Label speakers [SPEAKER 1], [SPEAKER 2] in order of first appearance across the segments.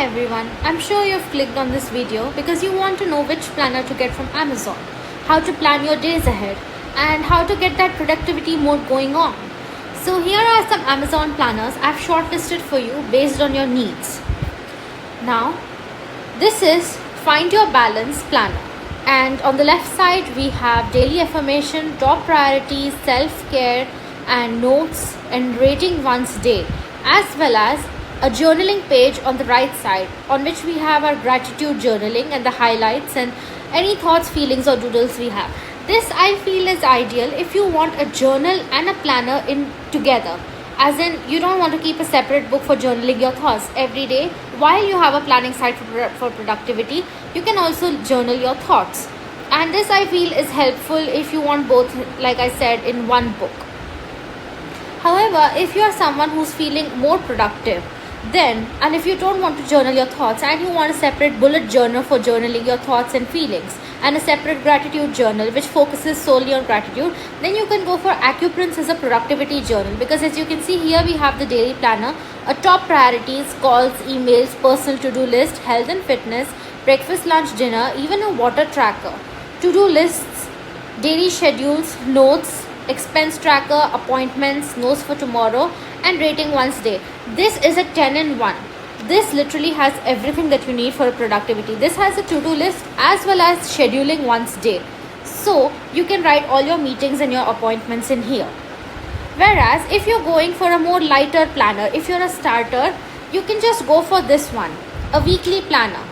[SPEAKER 1] everyone, I'm sure you've clicked on this video because you want to know which planner to get from Amazon, how to plan your days ahead, and how to get that productivity mode going on. So here are some Amazon planners I've shortlisted for you based on your needs. Now, this is Find Your Balance Planner, and on the left side we have daily affirmation, top priorities, self-care and notes and rating one's day, as well as a journaling page on the right side on which we have our gratitude journaling and the highlights and any thoughts, feelings or doodles we have. This I feel is ideal if you want a journal and a planner in together, as in you don't want to keep a separate book for journaling your thoughts every day. While you have a planning site for productivity, you can also journal your thoughts, and this I feel is helpful if you want both, like I said, in one book. However, if you are someone who's feeling more productive, and if you don't want to journal your thoughts and you want a separate bullet journal for journaling your thoughts and feelings, and a separate gratitude journal which focuses solely on gratitude, then you can go for Acuprints as a productivity journal, because as you can see here we have the daily planner, a top priorities, calls, emails, personal to-do list, health and fitness, breakfast, lunch, dinner, even a water tracker, to-do lists, daily schedules, notes, expense tracker, appointments, notes for tomorrow, and rating one's day. This is a 10 in 1. This literally has everything that you need for productivity. This has a to-do list as well as scheduling one's day. So you can write all your meetings and your appointments in here. Whereas if you're going for a more lighter planner, if you're a starter, you can just go for this one, a weekly planner.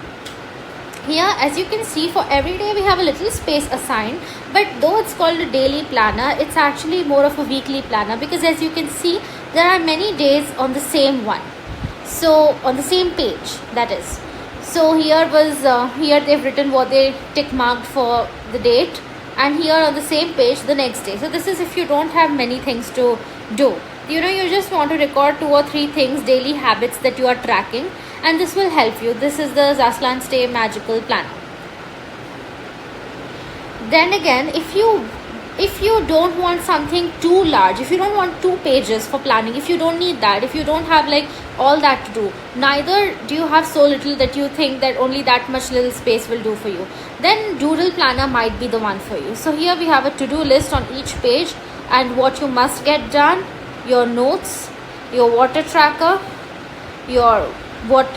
[SPEAKER 1] Here, as you can see, for every day we have a little space assigned, but though it's called a daily planner, it's actually more of a weekly planner, because as you can see, there are many days on the same one. So on the same page, that is. So here they've written what they tick marked for the date, and here on the same page the next day. So this is if you don't have many things to do. You just want to record 2 or 3 things, daily habits that you are tracking, and this will help you. This is the Zaslan Stay Magical Planner. Then again, if you don't want something too large, if you don't want 2 pages for planning, if you don't need that, if you don't have like all that to do, neither do you have so little that you think that only that much little space will do for you, then Doodle Planner might be the one for you. So here we have a to-do list on each page and what you must get done, your notes, your water tracker,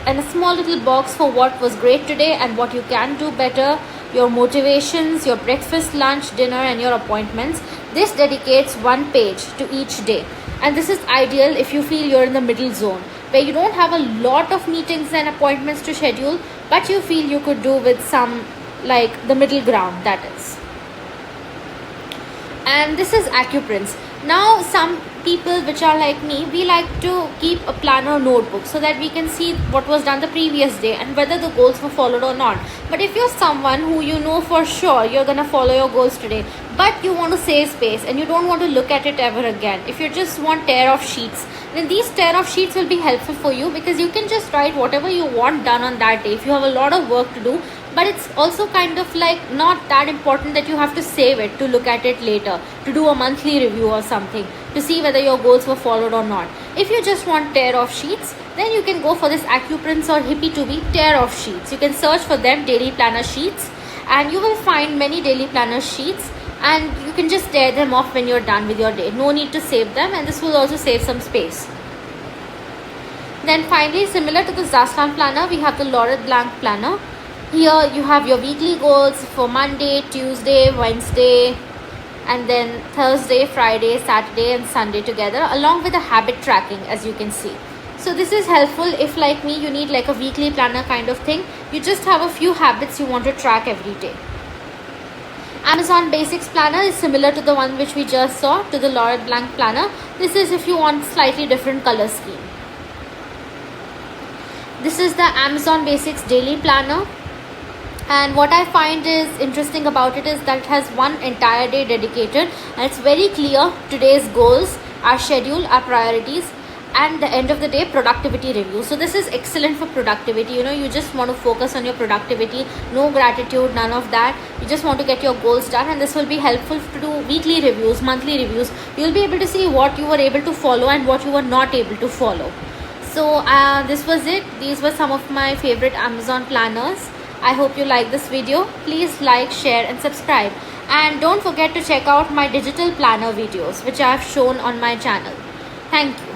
[SPEAKER 1] and a small little box for what was great today and what you can do better, your motivations, your breakfast, lunch, dinner and your appointments. This dedicates 1 page to each day, and this is ideal if you feel you're in the middle zone where you don't have a lot of meetings and appointments to schedule, but you feel you could do with some, like the middle ground, that is. And this is Acuprints. Now some people which are like me, we like to keep a planner notebook so that we can see what was done the previous day and whether the goals were followed or not. But if you're someone who you know for sure you're gonna follow your goals today, but you want to save space and you don't want to look at it ever again, if you just want tear off sheets, then these tear off sheets will be helpful for you, because you can just write whatever you want done on that day. If you have a lot of work to do, but it's also kind of like not that important that you have to save it to look at it later, to do a monthly review or something, to see whether your goals were followed or not. If you just want tear off sheets, then you can go for this Acuprints or Hippie2B tear off sheets. You can search for them, daily planner sheets, and you will find many daily planner sheets, and you can just tear them off when you're done with your day. No need to save them, and this will also save some space. Then finally, similar to the Zaslan planner, we have the Laurel Blanc planner. Here you have your weekly goals for Monday, Tuesday, Wednesday, and then Thursday, Friday, Saturday and Sunday together, along with the habit tracking, as you can see. So this is helpful if, like me, you need like a weekly planner kind of thing. You just have a few habits you want to track every day. Amazon Basics planner is similar to the one which we just saw, to the Laurel Blanc planner. This is if you want slightly different color scheme. This is the Amazon Basics daily planner. And what I find is interesting about it is that it has one entire day dedicated, and it's very clear today's goals, our schedule, our priorities, and the end of the day productivity review. So this is excellent for productivity. You just want to focus on your productivity, no gratitude, none of that. You just want to get your goals done, and this will be helpful to do weekly reviews, monthly reviews. You'll be able to see what you were able to follow and what you were not able to follow. So this was it. These were some of my favorite Amazon planners. I hope you like this video. Please like, share and subscribe. And don't forget to check out my digital planner videos which I have shown on my channel. Thank you.